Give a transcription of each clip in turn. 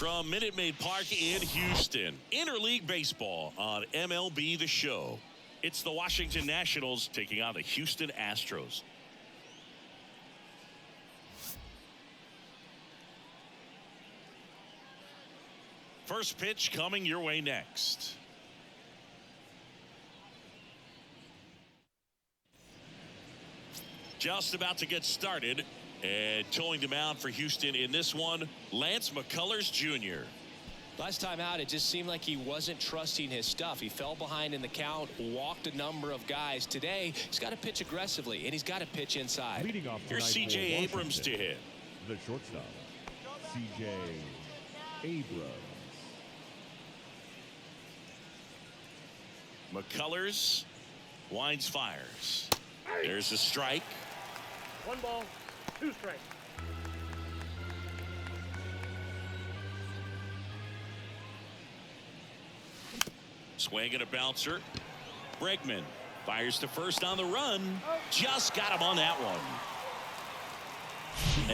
From Minute Maid Park in Houston, interleague baseball on MLB The Show. It's the Washington Nationals taking on the Houston Astros. First pitch coming your way next. Just about to get started. And towing the mound for Houston in this one, McCullers Jr. Last time out, it just seemed like he wasn't trusting his stuff. He fell behind in the count, walked a number of guys. Today, he's got to pitch aggressively, and he's got to pitch inside. Leading off Here's C.J. Abrams to hit. The shortstop, C.J. Abrams. McCullers winds, fires. There's the strike. 1 ball, 2 strikes. Swing and a bouncer. Bregman fires to first on the run. Just got him on that one.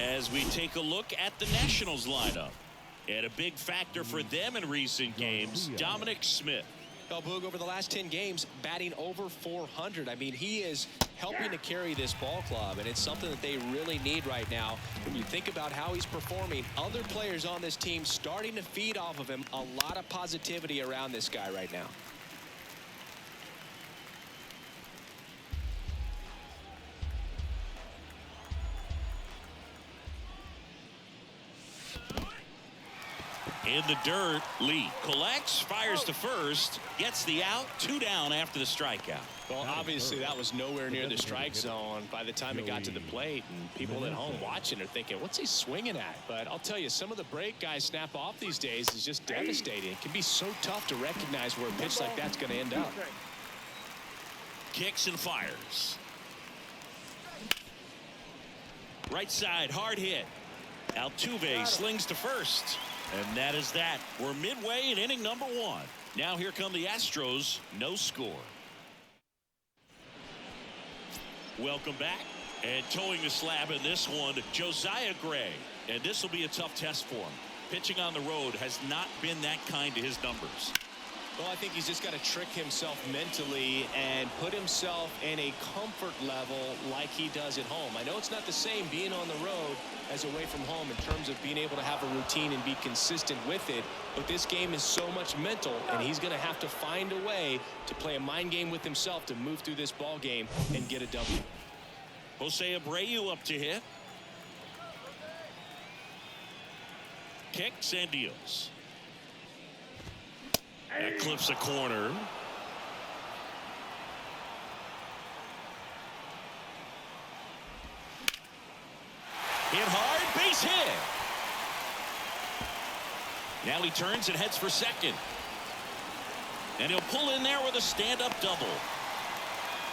As we take a look at the Nationals lineup. And a big factor for them in recent games, Dominic Smith. Well, Boog, over the last 10 games, batting over 400. I mean, he is helping to carry this ball club, and it's something that they really need right now. When you think about how he's performing, other players on this team starting to feed off of him. A lot of positivity around this guy right now. In the dirt, Lee collects, fires to first, gets the out, 2 down after the strikeout. Well, obviously that was nowhere near the strike zone by the time it got to the plate, and people at home watching are thinking, what's he swinging at? But I'll tell you, some of the break guys snap off these days is just devastating. It can be so tough to recognize where a pitch like that's going to end up. Kicks and fires. Right side, hard hit. Altuve slings to first. And that is that. We're midway in inning number 1. Now here come the Astros. No score. Welcome back. And towing the slab in this one, Josiah Gray. And this will be a tough test for him. Pitching on the road has not been that kind to his numbers. Well, I think he's just got to trick himself mentally and put himself in a comfort level like he does at home. I know it's not the same being on the road as away from home in terms of being able to have a routine and be consistent with it. But this game is so much mental, and he's going to have to find a way to play a mind game with himself to move through this ball game and get a W. Jose Abreu up to hit. Kicks and deals. That clips a corner. Hit hard, base hit. Now he turns and heads for second. And he'll pull in there with a stand-up double.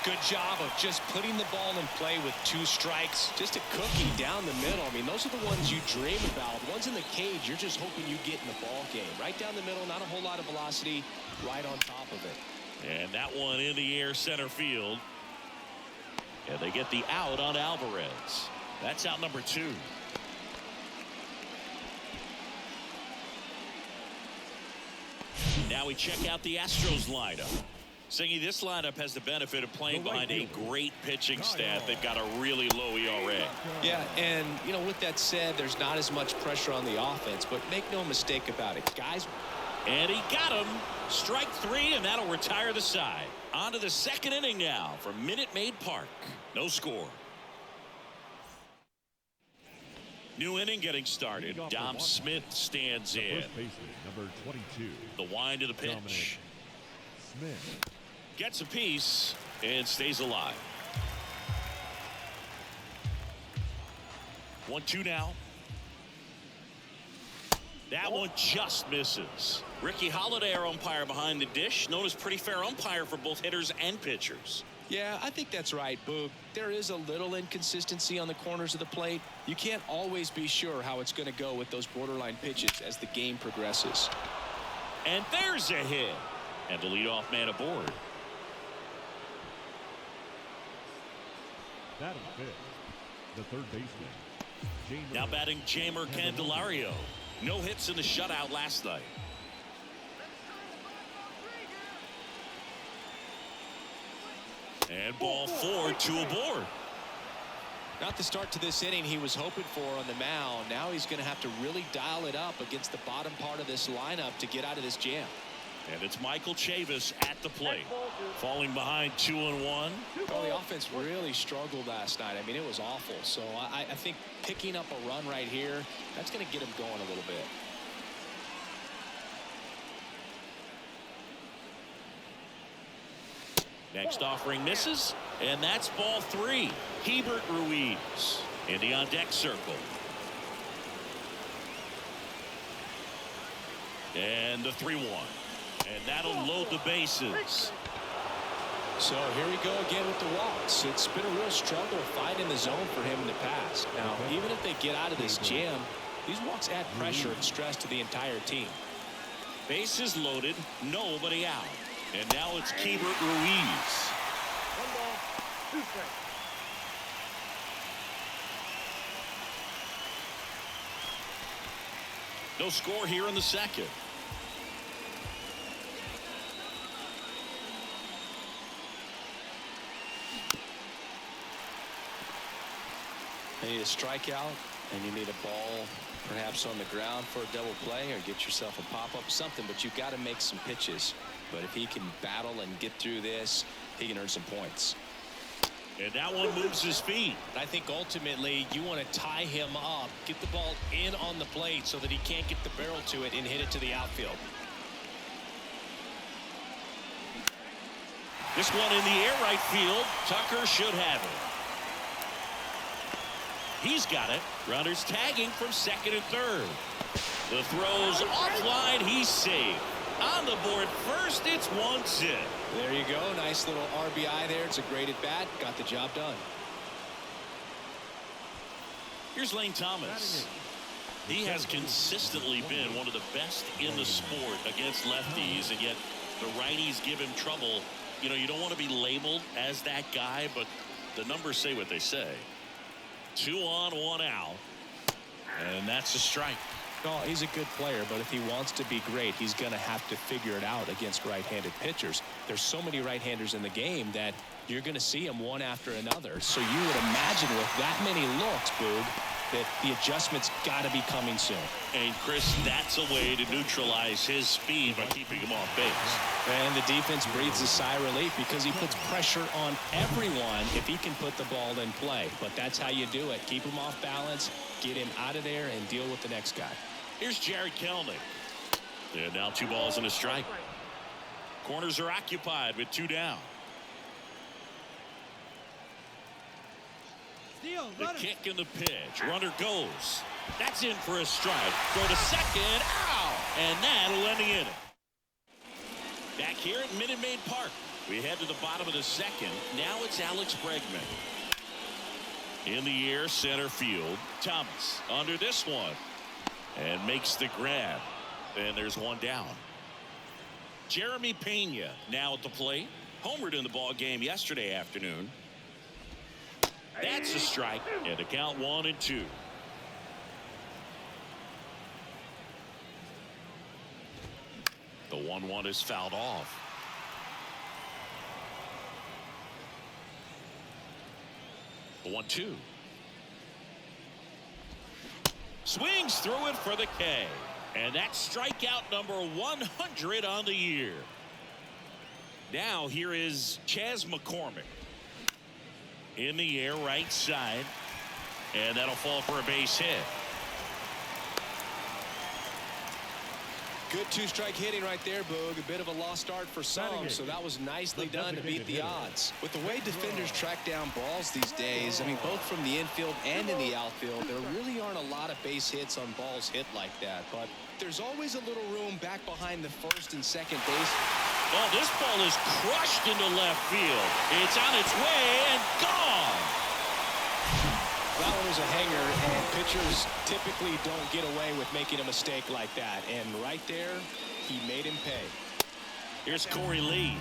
Good job of just putting the ball in play with 2 strikes. Just a cookie down the middle. I mean, those are the ones you dream about. The ones in the cage, you're just hoping you get in the ball game. Right down the middle, not a whole lot of velocity, right on top of it. And that one in the air center field. And they get the out on Alvarez. That's out number 2. Now we check out the Astros lineup. Singy, this lineup has the benefit of playing behind a great pitching staff. They've got a really low ERA. Yeah, and, you know, with that said, there's not as much pressure on the offense, but make no mistake about it, guys. And he got him. Strike 3, and that'll retire the side. On to the second inning now from Minute Maid Park. No score. New inning getting started. Dom Smith stands in. First baseman, number 22. The wind of the pitch. Smith. Gets a piece and stays alive. 1-2 now. That one just misses. Ricky Holiday, our umpire behind the dish, known as pretty fair umpire for both hitters and pitchers. Yeah, I think that's right, Boog. There is a little inconsistency on the corners of the plate. You can't always be sure how it's going to go with those borderline pitches as the game progresses. And there's a hit. And the leadoff man aboard. Batting fifth, the third baseman. Now batting Jamer Candelario. No hits in the shutout last night. And ball 4, 2 aboard. Not the start to this inning he was hoping for on the mound. Now he's going to have to really dial it up against the bottom part of this lineup to get out of this jam. And it's Michael Chavis at the plate. Falling behind 2-1. Oh, the offense really struggled last night. I mean, it was awful. So I think picking up a run right here, that's going to get him going a little bit. Next offering misses, and that's ball 3. Hebert Ruiz in the on-deck circle. And the 3-1. And that'll load the bases. So here we go again with the walks. It's been a real struggle finding the zone for him in the past. Now, even if they get out of this jam, these walks add pressure and stress to the entire team. Bases loaded, nobody out. And now it's Hebert Ruiz. 1 ball, 2 strikes. No score here in the second. You need a strikeout, and you need a ball perhaps on the ground for a double play, or get yourself a pop-up, something. But you've got to make some pitches. But if he can battle and get through this, he can earn some points. And that one moves his feet. I think ultimately you want to tie him up, get the ball in on the plate so that he can't get the barrel to it and hit it to the outfield. This one in the air right field. Tucker should have it. He's got it. Runners tagging from second and third. The throw's offline. He's safe. On the board first, it's 1-0. There you go. Nice little RBI there. It's a great at bat. Got the job done. Here's Lane Thomas. He has consistently been one of the best in the sport against lefties, and yet the righties give him trouble. You know, you don't want to be labeled as that guy, but the numbers say what they say. 2 on, 1 out. And that's a strike. Oh, he's a good player, but if he wants to be great, he's going to have to figure it out against right-handed pitchers. There's so many right-handers in the game that you're going to see them one after another. So you would imagine with that many looks, Boog, that the adjustment's got to be coming soon. And Chris, that's a way to neutralize his speed by keeping him off base. And the defense breathes a sigh of relief because he puts pressure on everyone if he can put the ball in play. But that's how you do it. Keep him off balance, get him out of there, and deal with the next guy. Here's Jared Kelnick. And now 2 balls and a strike. Corners are occupied with 2 down. The kick and the pitch. Runner goes. That's in for a strike. Throw to second. Ow! And that'll end the inning. Back here at Minute Maid Park. We head to the bottom of the second. Now it's Alex Bregman. In the air, center field. Thomas under this one. And makes the grab. And there's 1 down. Jeremy Pena now at the plate. Homered in the ball game yesterday afternoon. That's a strike. And the count 1-2. The 1-1 is fouled off. The 1-2. Swings through it for the K. And that's strikeout number 100 on the year. Now here is Chas McCormick. In the air, right side. And that'll fall for a base hit. Good 2-strike hitting right there, Boog. A bit of a lost start for some, so that was nicely done to beat the odds. With the way defenders track down balls these days, I mean, both from the infield and in the outfield, there really aren't a lot of base hits on balls hit like that. But there's always a little room back behind the first and second base. Oh, this ball is crushed into left field. It's on its way and gone. That one was a hanger, and pitchers typically don't get away with making a mistake like that. And right there, he made him pay. Here's Corey Lee.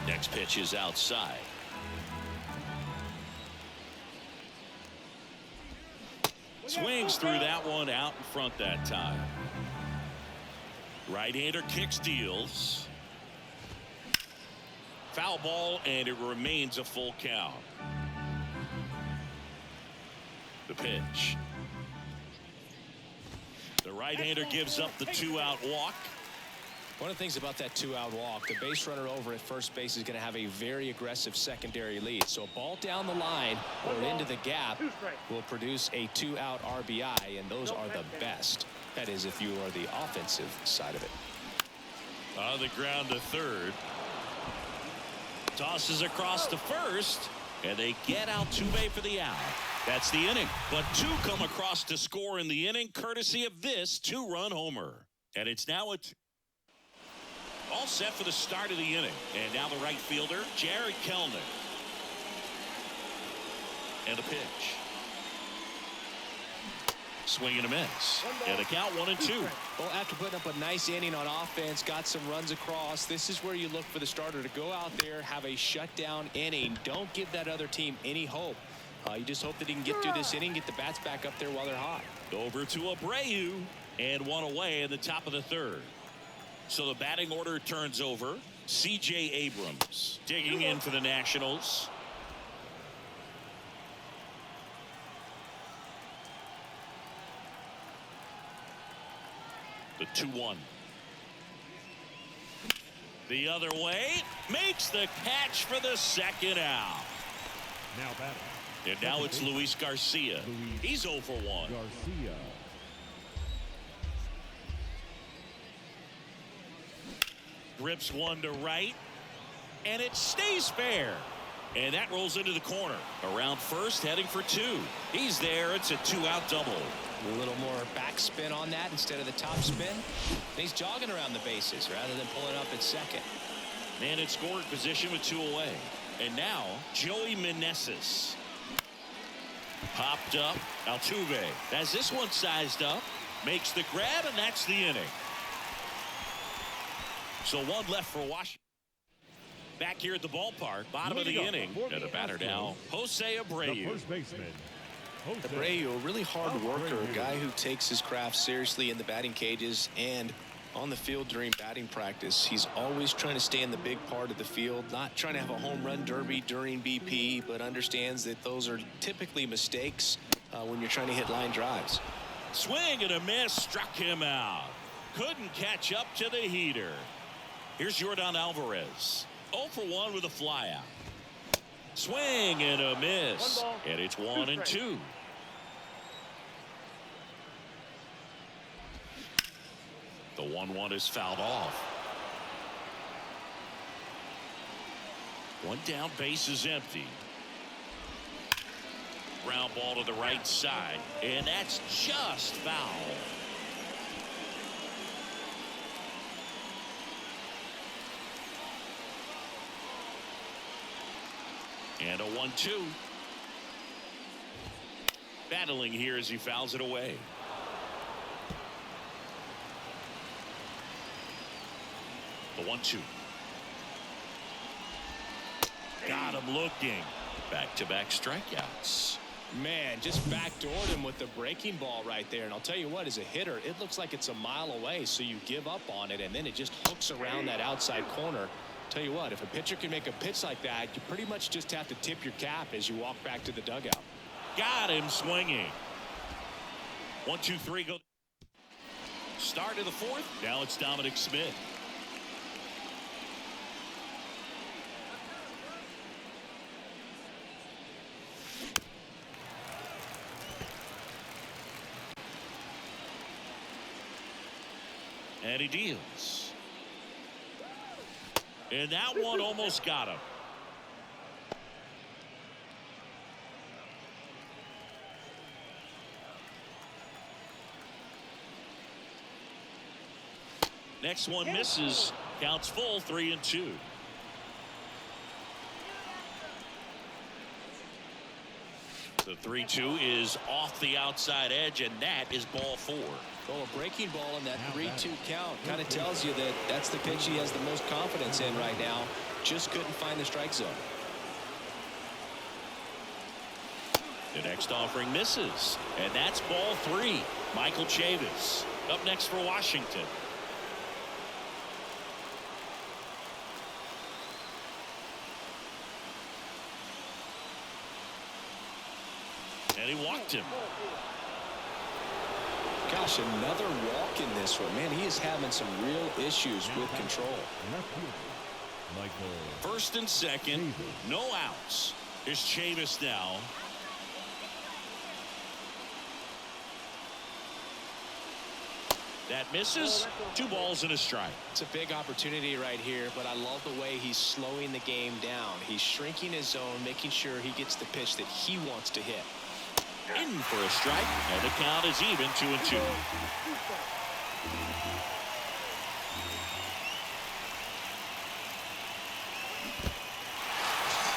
Next pitch is outside. Swings through that one out in front that time. Right-hander kick steals. Foul ball, and it remains a full count. The pitch. The right-hander gives up the 2-out walk. One of the things about that 2-out walk, the base runner over at first base is going to have a very aggressive secondary lead. So a ball down the line or into the gap will produce a 2-out RBI, and those are the best. That is, if you are the offensive side of it. On the ground to third. Tosses across to first, and they get Altuve for the out. That's the inning. But 2 come across to score in the inning, courtesy of this 2-run homer. And it's now all set for the start of the inning. And now the right fielder, Jared Kelenic. And the pitch. Swing and a miss. And the count 1-2. Well, after putting up a nice inning on offense, got some runs across, this is where you look for the starter to go out there, have a shutdown inning. Don't give that other team any hope. You just hope that he can get through this inning, get the bats back up there while they're hot. Over to Abreu, and 1 away in the top of the third. So the batting order turns over. C.J. Abrams digging in for the Nationals. The 2-1. The other way, makes the catch for the second out. Now batting. And now it's Luis Garcia. He's 0 for 1. Garcia. Rips one to right, and it stays fair. And that rolls into the corner. Around first, heading for 2. He's there. It's a 2-out double. A little more backspin on that instead of the top spin. And he's jogging around the bases rather than pulling up at second. Man in scoring position with 2 away. And now, Joey Meneses. Popped up. Altuve has this one sized up. Makes the grab, and that's the inning. So 1 left for Washington. Back here at the ballpark, bottom of the inning. And the batter now, Jose Abreu. The first baseman, Jose. Abreu, a really hard worker, a guy who takes his craft seriously in the batting cages and on the field during batting practice. He's always trying to stay in the big part of the field, not trying to have a home run derby during BP, but understands that those are typically mistakes when you're trying to hit line drives. Swing and a miss, struck him out. Couldn't catch up to the heater. Here's Yordan Alvarez. 0 for 1 with a flyout. Swing and a miss. And it's 1-2. The 1-1 is fouled off. 1 down, base is empty. Ground ball to the right side, and that's just foul. And a 1-2. Battling here as he fouls it away. The 1-2. Got him looking. Back-to-back strikeouts. Man, just backdoored him with the breaking ball right there. And I'll tell you what, as a hitter, it looks like it's a mile away, so you give up on it, and then it just hooks around that outside corner. Tell you what, if a pitcher can make a pitch like that, you pretty much just have to tip your cap as you walk back to the dugout. Got him swinging. 1, 2, 3, go. Start of the 4th. Now it's Dominic Smith. And he deals. And that one almost got him. Next one misses. Counts full, 3-2. The 3-2 is off the outside edge, and that is ball 4. Well, a breaking ball in that 3-2 count kind of tells you that that's the pitch he has the most confidence in right now. Just couldn't find the strike zone. The next offering misses, and that's ball 3. Michael Chavis up next for Washington. And he walked him. Gosh, another walk in this one. Man, he is having some real issues with control. First and second, no outs. Here's Chavis now. That misses. 2 balls and a strike. It's a big opportunity right here, but I love the way he's slowing the game down. He's shrinking his zone, making sure he gets the pitch that he wants to hit. In for a strike, and the count is even 2-2.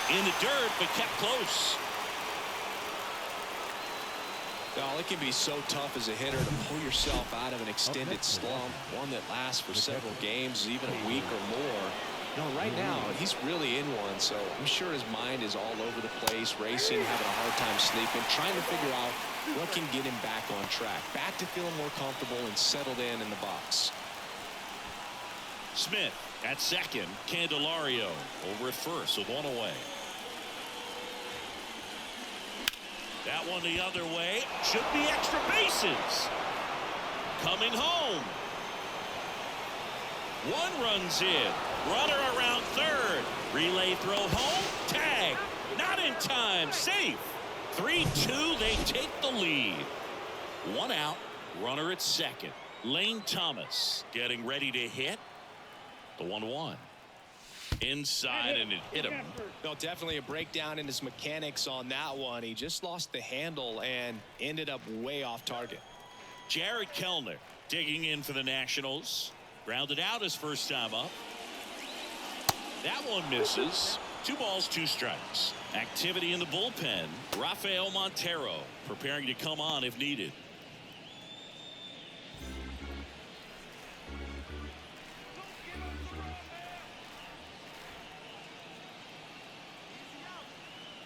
In the dirt, but kept close. Well, it can be so tough as a hitter to pull yourself out of an extended slump, one that lasts for several games, even a week or more. You know, right now, he's really in one, so I'm sure his mind is all over the place, racing, having a hard time sleeping, trying to figure out what can get him back on track, back to feeling more comfortable and settled in the box. Smith at second, Candelario over at first with 1 away. That one the other way. Should be extra bases. Coming home. 1 runs in. Runner around third. Relay throw home. Tag. Not in time. Safe. 3-2. They take the lead. 1 out. Runner at second. Lane Thomas getting ready to hit. The 1-1. Inside, and it hit him. No, definitely a breakdown in his mechanics on that one. He just lost the handle and ended up way off target. Jared Kellner digging in for the Nationals. Grounded out his first time up. That one misses. 2 balls, 2 strikes. Activity in the bullpen. Rafael Montero preparing to come on if needed.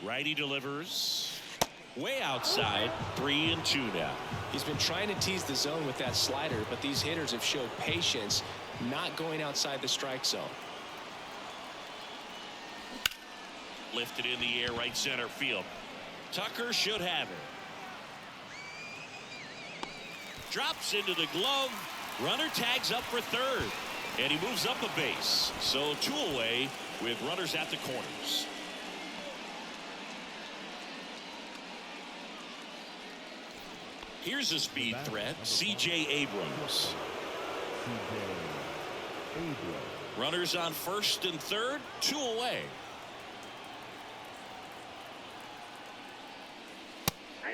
Righty delivers. Way outside. 3-2 now. He's been trying to tease the zone with that slider, but these hitters have showed patience, not going outside the strike zone. Lifted in the air, right center field. Tucker should have it. Drops into the glove. Runner tags up for third. And he moves up a base. So 2 away with runners at the corners. Here's a speed threat, C.J. Abrams. Runners on first and third, 2 away.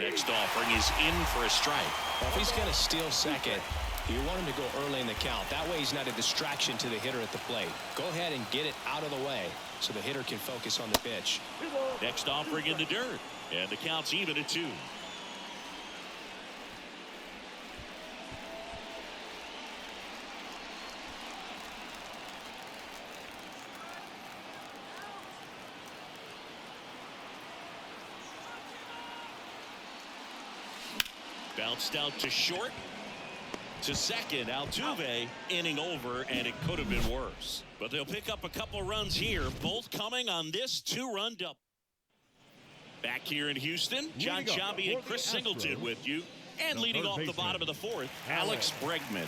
Next offering is in for a strike. Well, if he's going to steal second, you want him to go early in the count. That way he's not a distraction to the hitter at the plate. Go ahead and get it out of the way so the hitter can focus on the pitch. Next offering in the dirt, and the count's even at 2. Bounced out to short. To second. Altuve inning over, and it could have been worse. But they'll pick up a couple runs here, both coming on this 2-run double. Back here in Houston, John Chambi and Chris Singleton with you. And leading off the bottom of the 4th, Alex Bregman.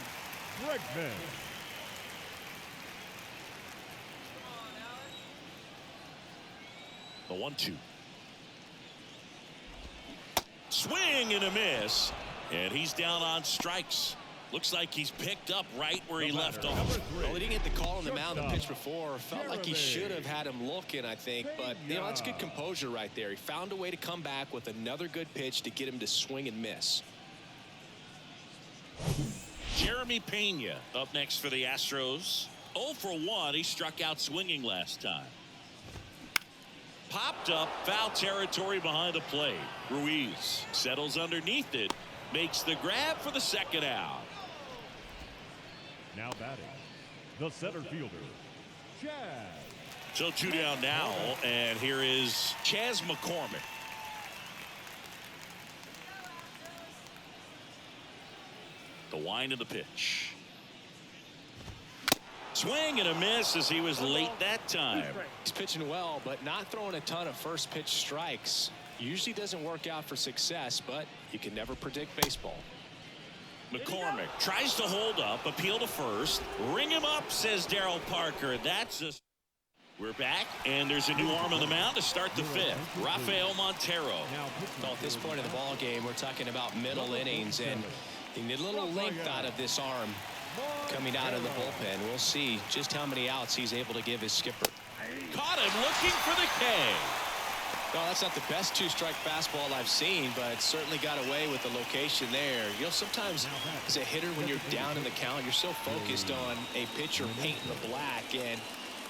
The 1-2. Swing and a miss. And he's down on strikes. Looks like he's picked up right where he left off. Well, he didn't get the call on the mound the pitch before. Felt like he should have had him looking, I think. But, you know, that's good composure right there. He found a way to come back with another good pitch to get him to swing and miss. Jeremy Pena up next for the Astros. 0 for 1. He struck out swinging last time. Popped up, foul territory behind the plate. Ruiz settles underneath it, makes the grab for the second out. Now batting, the center fielder, Chaz. So 2 down now, and here is Chas McCormick. The wind of the pitch. Swing and a miss as he was late that time. He's pitching well, but not throwing a ton of first pitch strikes. Usually doesn't work out for success, but you can never predict baseball. McCormick tries to hold up, appeal to first. Ring him up, says Darryl Parker. That's a... We're back, and there's a new arm on the mound to start the fifth. Rafael Montero. Well, at this point of the ball game, we're talking about middle innings, and you need a little length out of this arm coming out of the bullpen. We'll see just how many outs he's able to give his skipper. Caught him looking for the K. No, that's not the best two-strike fastball I've seen, but certainly got away with the location there. You know, sometimes as a hitter, when you're down in the count, you're so focused on a pitcher painting the black, and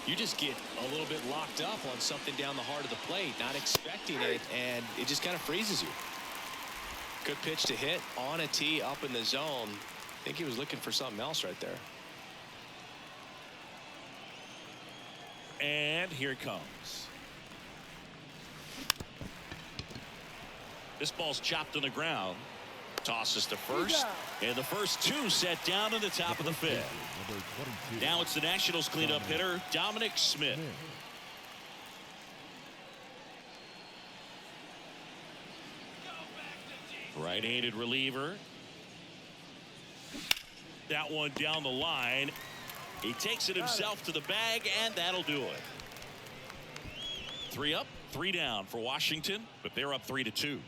you just get a little bit locked up on something down the heart of the plate, not expecting it, and it just kind of freezes you. Good pitch to hit on a tee up in the zone. I think he was looking for something else right there. And here it comes. This ball's chopped on the ground. Tosses to first. And the first two set down in the top of the fifth. Now it's the Nationals cleanup hitter, Dominic Smith. Right-handed reliever. That one down the line. He takes it himself to the bag, and that'll do it. 3 up, 3 down for Washington, but they're up 3-2.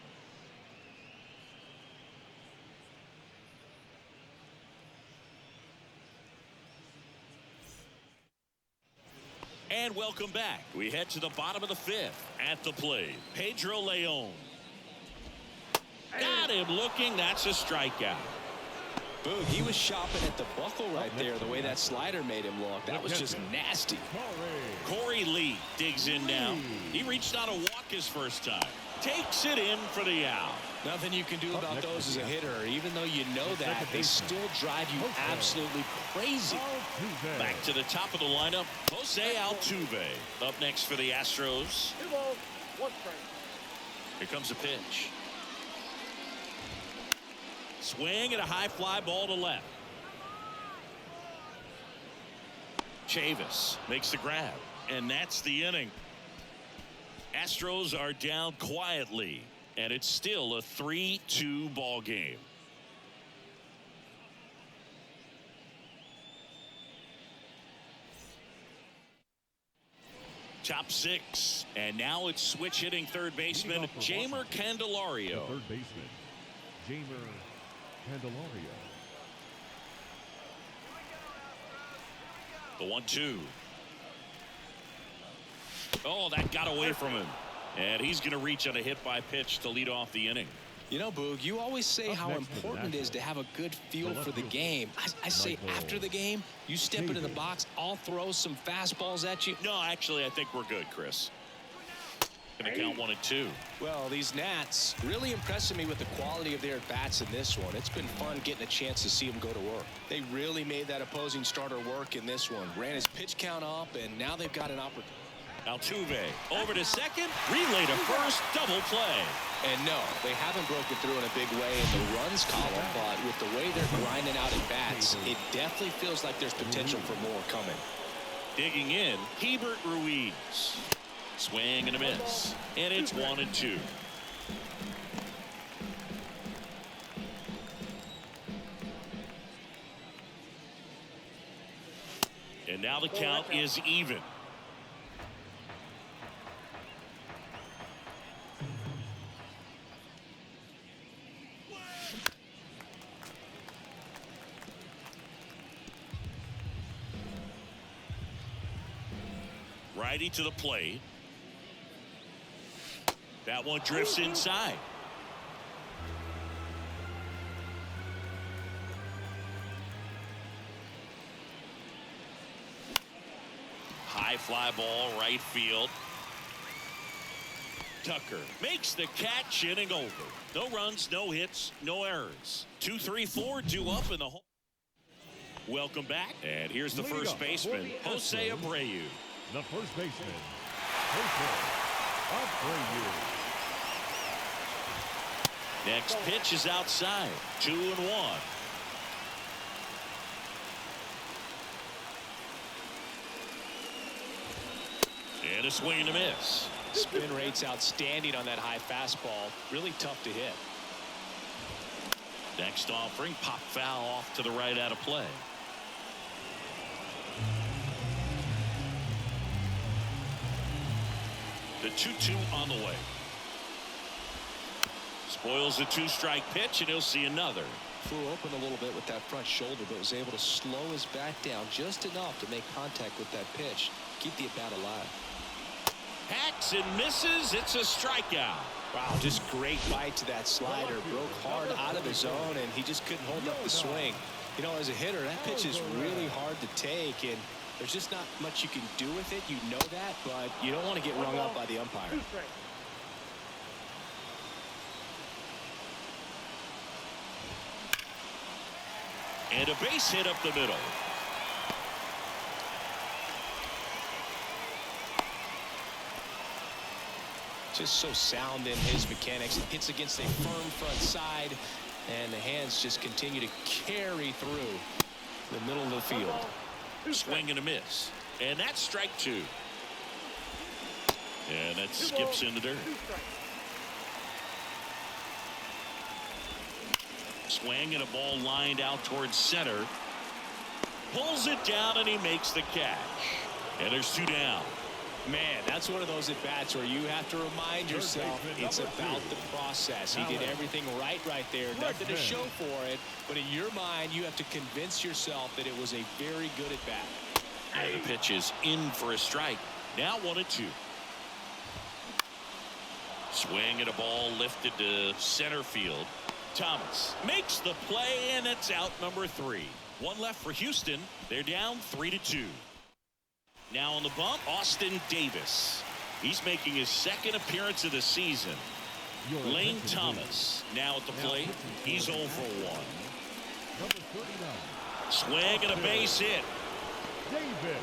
And welcome back. We head to the bottom of the fifth. At the plate, Pedro Leon. Got him looking. That's a strikeout. Boog, he was shopping at the buckle right there, the way that slider made him look. That was just nasty. Corey Lee digs in now. He reached out a walk his first time. Takes it in for the out. Nothing you can do about those as a hitter. Even though you know that, they still drive you absolutely crazy. Back to the top of the lineup, Jose Altuve. Up next for the Astros. 2 balls, 1 strike. Here comes a pitch. Swing and a high fly ball to left. Chavis makes the grab, and that's the inning. Astros are down quietly, and it's still a 3-2 ball game. Top 6, and now it's switch hitting third baseman Jeimer Candelario. Third baseman Jeimer Candelario. The 1-2. Oh, that got away from him. And he's going to reach on a hit by pitch to lead off the inning. You know, Boog, you always say how important it is to have a good feel for the game. I say after the game, you step into the box, I'll throw some fastballs at you. No, actually, I think we're good, Chris. Going to count 1 and 2. Well, these Nats really impressing me with the quality of their at-bats in this one. It's been fun getting a chance to see them go to work. They really made that opposing starter work in this one. Ran his pitch count up, and now they've got an opportunity. Altuve over to second, relay to first, double play. And no, they haven't broken through in a big way in the runs column, but with the way they're grinding out at bats, it definitely feels like there's potential for more coming. Digging in, Hebert Ruiz. Swing and a miss. And it's 1 and 2. And now the count is even. Righty to the plate. That one drifts inside. High fly ball, right field. Tucker makes the catch, inning over. No runs, no hits, no errors. 2, 3, 4, 2 up in the hole. Welcome back, and here's the first baseman, Jose Abreu. The first baseman, Jose Abreu. Next pitch is outside. 2 and 1. a swing and a miss. Spin rate's outstanding on that high fastball. Really tough to hit. Next offering, pop foul off to the right out of play. The 2-2 on the way. Spoils the 2-strike pitch, and he'll see another. Flew open a little bit with that front shoulder, but was able to slow his back down just enough to make contact with that pitch. Keep the at-bat alive. Hacks and misses. It's a strikeout. Wow, just great bite to that slider. Broke hard out of the zone, and he just couldn't hold up the swing. You know, as a hitter, that pitch is really hard to take, and there's just not much you can do with it. You know that, but you don't want to get rung up by the umpire. And a base hit up the middle. Just so sound in his mechanics. Hits against a firm front side, and the hands just continue to carry through the middle of the field. Swing and a miss. And that's strike 2. And that skips in the dirt. Swing and a ball lined out towards center. Pulls it down, and he makes the catch. And there's 2 down. Man, that's one of those at-bats where you have to remind yourself it's about the process. He did everything right there. Nothing to show for it, but in your mind, you have to convince yourself that it was a very good at-bat. And the pitch is in for a strike. Now 1-2. Swing and a ball lifted to center field. Thomas makes the play, and it's out number 3. One left for Houston. They're down 3-2. Now on the bump, Austin Davis. He's making his second appearance of the season. Lane Thomas now at the plate. He's 0 for 1. Number 39. Swing and a base hit. David.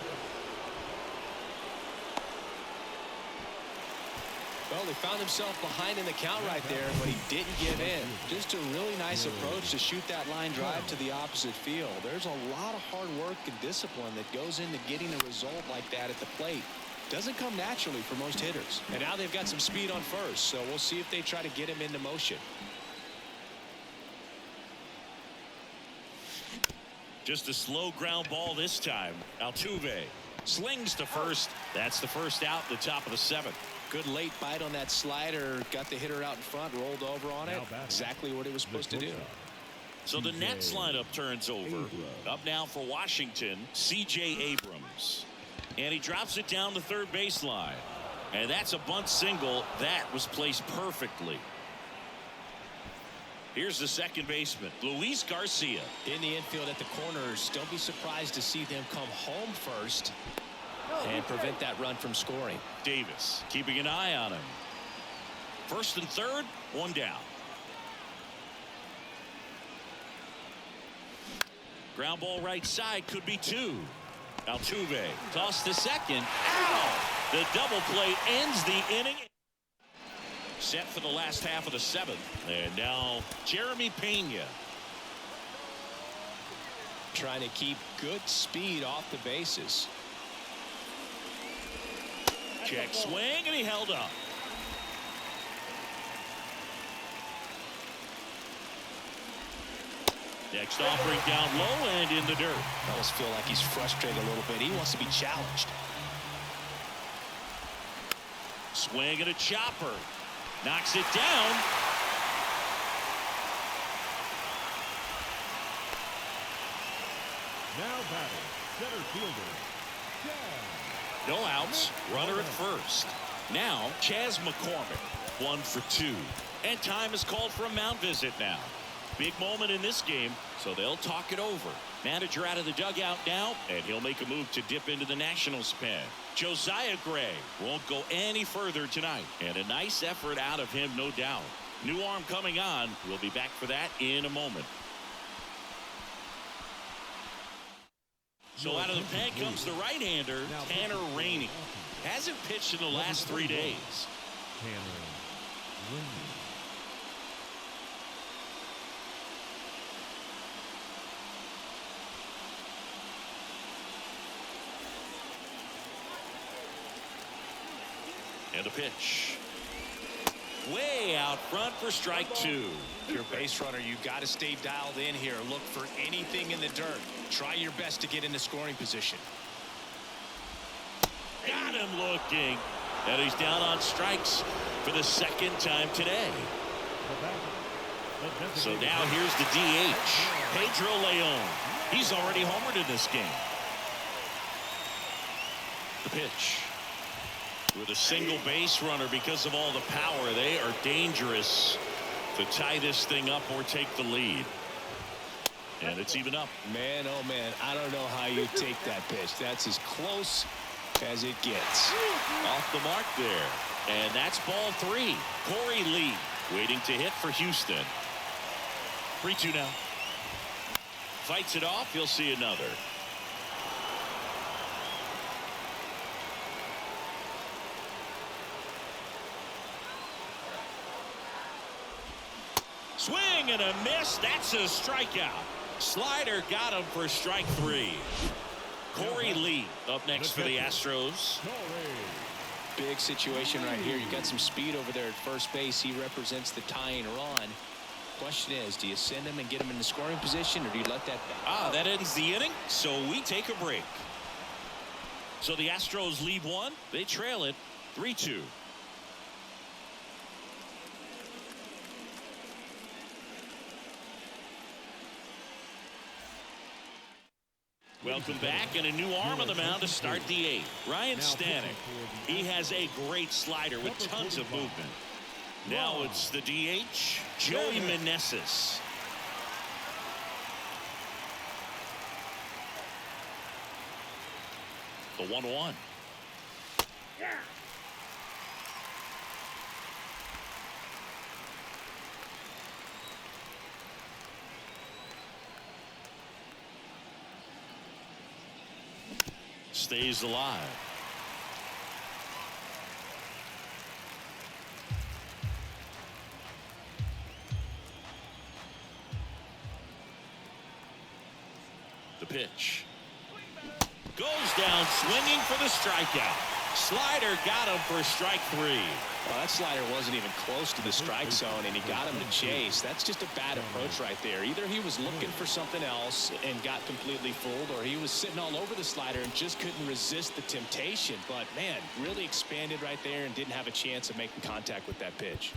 Well, he found himself behind in the count right there, but he didn't give in. Just a really nice approach to shoot that line drive to the opposite field. There's a lot of hard work and discipline that goes into getting a result like that at the plate. Doesn't come naturally for most hitters. And now they've got some speed on first, so we'll see if they try to get him into motion. Just a slow ground ball this time. Altuve slings to first. That's the first out in the top of the 7th. Good late bite on that slider. Got the hitter out in front, rolled over on it. Exactly what he was supposed to do. So the Nats lineup turns over. Up now for Washington, C.J. Abrams. And he drops it down the third baseline. And that's a bunt single. That was placed perfectly. Here's the second baseman, Luis Garcia. In the infield at the corners. Don't be surprised to see them come home first and prevent that run from scoring. Davis keeping an eye on him. First and third, 1 down. Ground ball right side, could be 2. Altuve tossed to second. Ow! The double play ends the inning. Set for the last half of the 7th. And now Jeremy Pena. Trying to keep good speed off the bases. Check swing, and he held up. Next offering down low and in the dirt. I almost feel like he's frustrated a little bit. He wants to be challenged. Swing and a chopper. Knocks it down. Now batting, center fielder, Chaz. No outs. Runner at first. Now Chaz McCormick. 1 for 2. And time is called for a mound visit now. Big moment in this game, so they'll talk it over. Manager out of the dugout now, and he'll make a move to dip into the Nationals pen. Josiah Gray won't go any further tonight, and a nice effort out of him, no doubt. New arm coming on. We'll be back for that in a moment. So out of the pen comes the right-hander, Tanner Rainey. Hasn't pitched in the last 3 days. Tanner Rainey. And a pitch. Way out front for strike 2. If you're a base runner, you got to stay dialed in here. Look for anything in the dirt. Try your best to get into scoring position. Got him looking. And he's down on strikes for the second time today. So now here's the DH, Pedro Leon. He's already homered in this game. The pitch. With a single base runner, because of all the power, they are dangerous to tie this thing up or take the lead. And it's even up. Man, oh man, I don't know how you take that pitch. That's as close as it gets. Off the mark there. And that's ball 3. Corey Lee waiting to hit for Houston. 3-2 now. Fights it off. You'll see another. Swing and a miss. That's a strikeout. Slider got him for strike 3. Corey Lee up next for the Astros. Big situation right here. You got some speed over there at first base. He represents the tying run. Question is, do you send him and get him in the scoring position, or do you let that that ends the inning, so we take a break. So the Astros lead 1. They trail it 3-2. Welcome back, and a new arm on the mound to start the 8th. Ryan Stanek. He has a great slider with tons of movement. Now it's the DH, Joey Meneses. The 1-1. Stays alive. The pitch. Goes down swinging for the strikeout. Slider got him for strike 3. Well, that slider wasn't even close to the strike zone, and he got him to chase. That's just a bad approach right there. Either he was looking for something else and got completely fooled, or he was sitting all over the slider and just couldn't resist the temptation. But, man, really expanded right there and didn't have a chance of making contact with that pitch.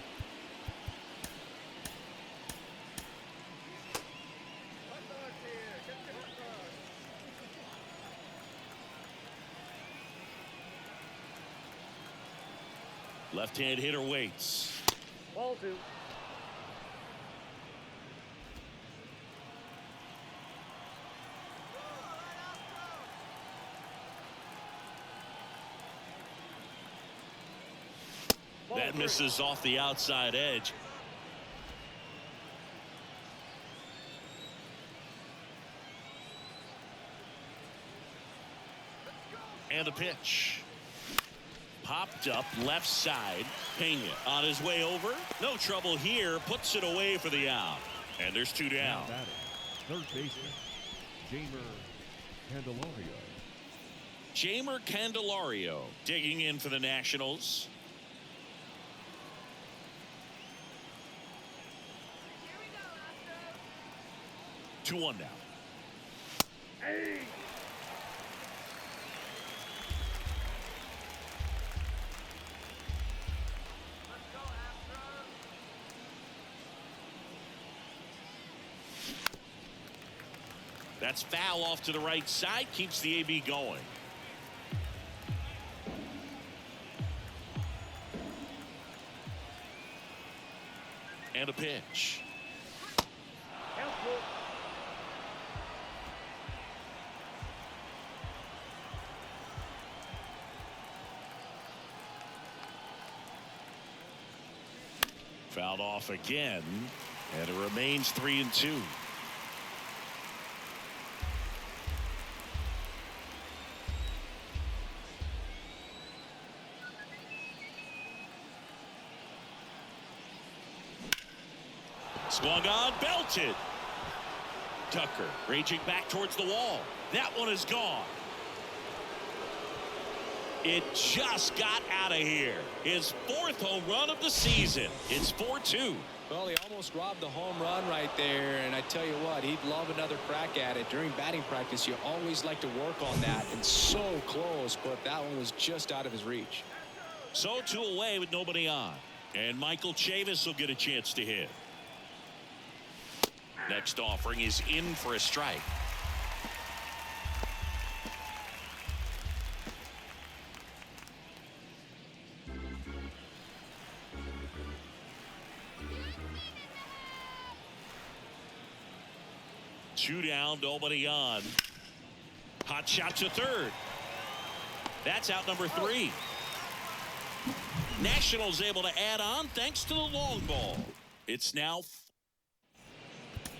Left-hand hitter waits. Ball 2. That misses off the outside edge. And a pitch. Popped up left side. Pena on his way over. No trouble here. Puts it away for the out. And there's 2 down. Third baseman, Jeimer Candelario digging in for the Nationals. Here we go, 2-1 now. Hey. That's foul off to the right side. Keeps the AB going. And a pitch. Fouled off again, and it remains 3-2. Swung on, belted. Tucker raging back towards the wall. That one is gone. It just got out of here. His 4th home run of the season. It's 4-2. Well, he almost robbed the home run right there, and I tell you what, he'd love another crack at it. During batting practice, you always like to work on that, and so close, but that one was just out of his reach. So 2 away with nobody on. And Michael Chavis will get a chance to hit. Next offering is in for a strike. Two down, nobody on. Hot shot to third. That's out number 3. Nationals able to add on thanks to the long ball. It's now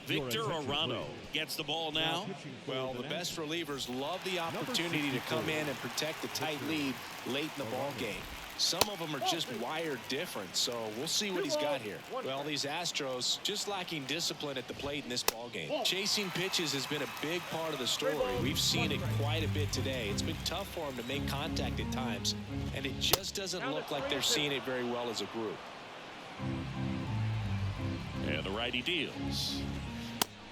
Victor Arano gets the ball now. Well, the best relievers love the opportunity to come in and protect the tight lead late in the ball game. Some of them are just wired different, so we'll see what he's got here. Well, these Astros just lacking discipline at the plate in this ball game. Chasing pitches has been a big part of the story. We've seen it quite a bit today. It's been tough for them to make contact at times, and it just doesn't look like they're seeing it very well as a group. And the righty deals.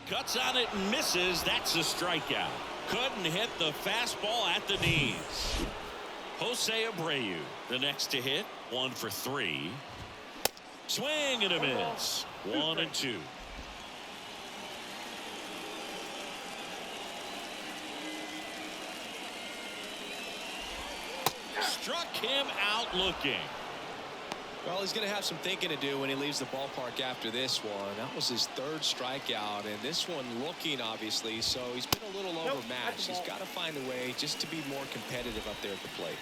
Cuts on it and misses. That's a strikeout. Couldn't hit the fastball at the knees. Josiah Gray, the next to hit. 1 for 3. Swing and a miss. 1-2. Struck him out looking. Well, he's going to have some thinking to do when he leaves the ballpark after this one. That was his 3rd strikeout, and this one looking, obviously, so he's been a little overmatched. He's got to find a way just to be more competitive up there at the plate.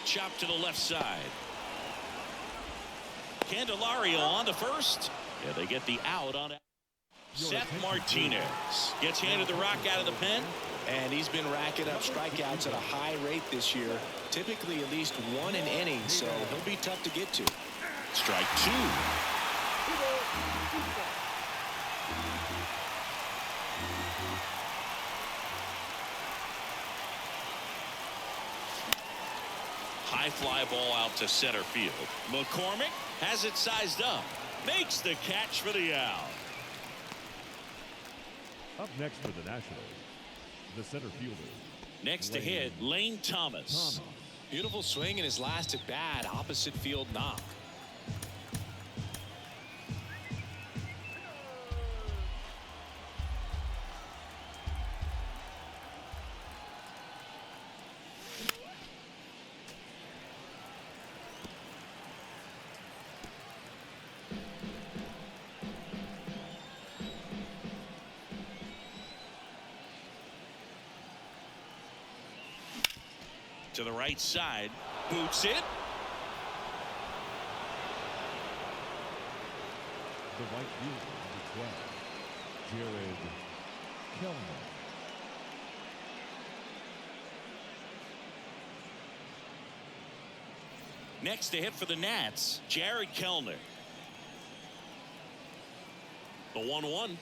Chop to the left side. Candelario on to first. Yeah, they get the out on it. Seth Martinez gets handed the rock out of the pen. And he's been racking up strikeouts at a high rate this year. Typically at least 1 an inning, so he'll be tough to get to. Strike 2. High fly ball out to center field. McCormick has it sized up. Makes the catch for the out. Up next for the Nationals, the center fielder. Next to hit, Lane Thomas. Beautiful swing in his last at bat. Opposite field knock. To the right side, boots it. The right fielder, number 12, Jared Kellner. Next to hit for the Nats, Jared Kellner. The 1-1.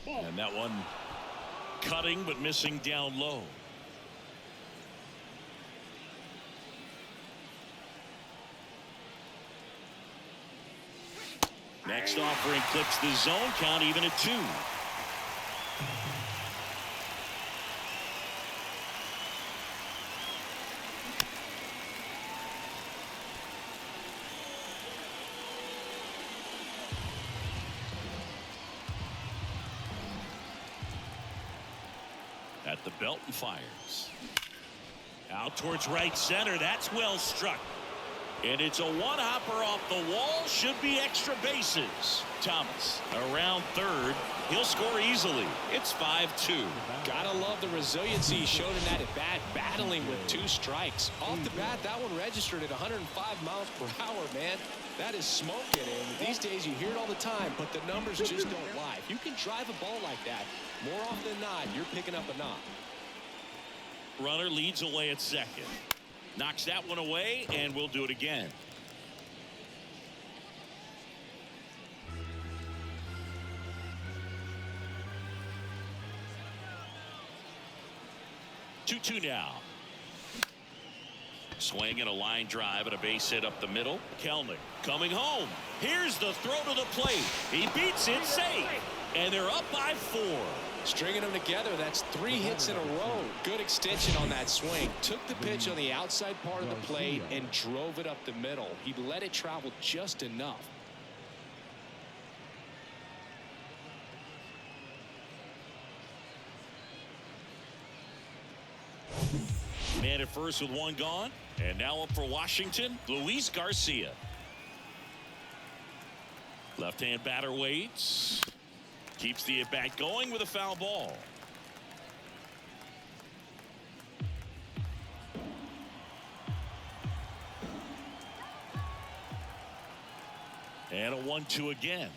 And that one cutting but missing down low. Next offering clips the zone count even at 2. At the belt and fires. Out towards right center. That's well struck. And it's a one-hopper off the wall. Should be extra bases. Thomas around third. He'll score easily. It's 5-2. Gotta love the resiliency he showed in that at bat, battling with 2 strikes. Off the bat, that one registered at 105 miles per hour, man. That is smoking, and these days you hear it all the time, but the numbers just don't lie. If you can drive a ball like that, more often than not, you're picking up a knock. Runner leads away at second. Knocks that one away, and we'll do it again. 2-2 now. Swing and a line drive and a base hit up the middle. Kelnick coming home. Here's the throw to the plate. He beats it safe. And they're up by 4. Stringing them together, that's 3 hits in a row. Good extension on that swing. Took the pitch on the outside part of the plate and drove it up the middle. He let it travel just enough. Man at first with 1 gone. And now up for Washington, Luis Garcia. Left-hand batter waits. Keeps the at-bat going with a foul ball. And a 1-2 again.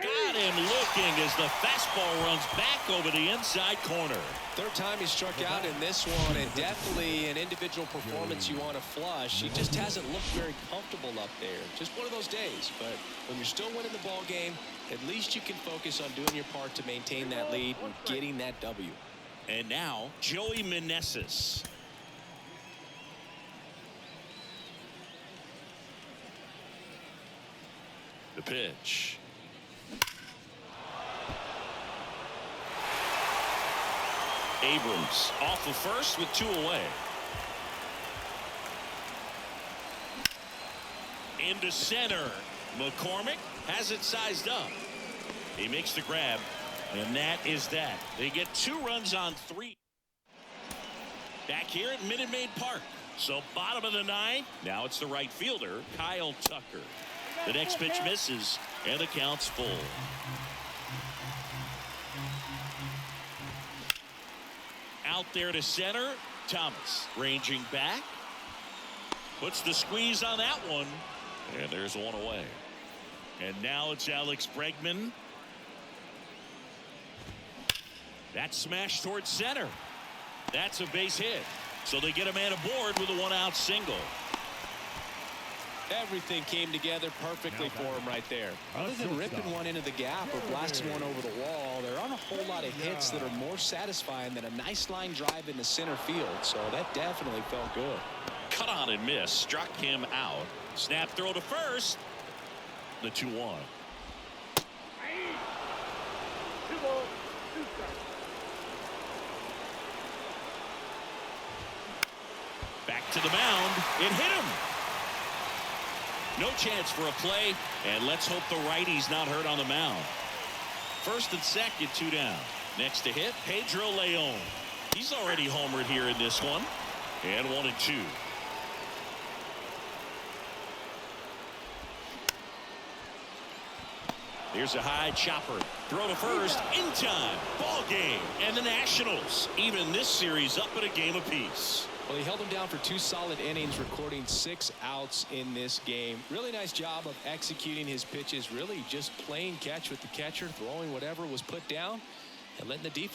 Got him looking as the fastball runs back over the inside corner. Third time he struck out in this one, and definitely an individual performance you want to flush. He just hasn't looked very comfortable up there. Just one of those days. But when you're still winning the ball game, at least you can focus on doing your part to maintain that lead and getting that W. And now Joey Meneses. The pitch. Abrams off of first with 2 away. Into center. McCormick has it sized up. He makes the grab, and that is that. They get 2 runs on 3. Back here at Minute Maid Park. So bottom of the 9th. Now it's the right fielder, Kyle Tucker. The next pitch misses, and the count's full. Out there to center. Thomas ranging back. Puts the squeeze on that one. And there's 1 away. And now it's Alex Bregman. That smash towards center. That's a base hit. So they get a man aboard with a 1-out single. Everything came together perfectly for him right there. Other than ripping one into the gap or blasting one over the wall, there aren't a whole lot of hits that are more satisfying than a nice line drive into center field. So that definitely felt good. Cut on and miss. Struck him out. Snap throw to first. The 2-1. 2 balls, 2 strikes. Back to the mound. It hit him. No chance for a play, and let's hope the righty's not hurt on the mound. First and second, 2 down. Next to hit, Pedro Leon. He's already homered here in this one. And 1-2. Here's a high chopper. Throw to first in time. Ball game. And the Nationals even this series up at a game apiece. Well, he held him down for 2 solid innings, recording 6 outs in this game. Really nice job of executing his pitches, really just playing catch with the catcher, throwing whatever was put down, and letting the defense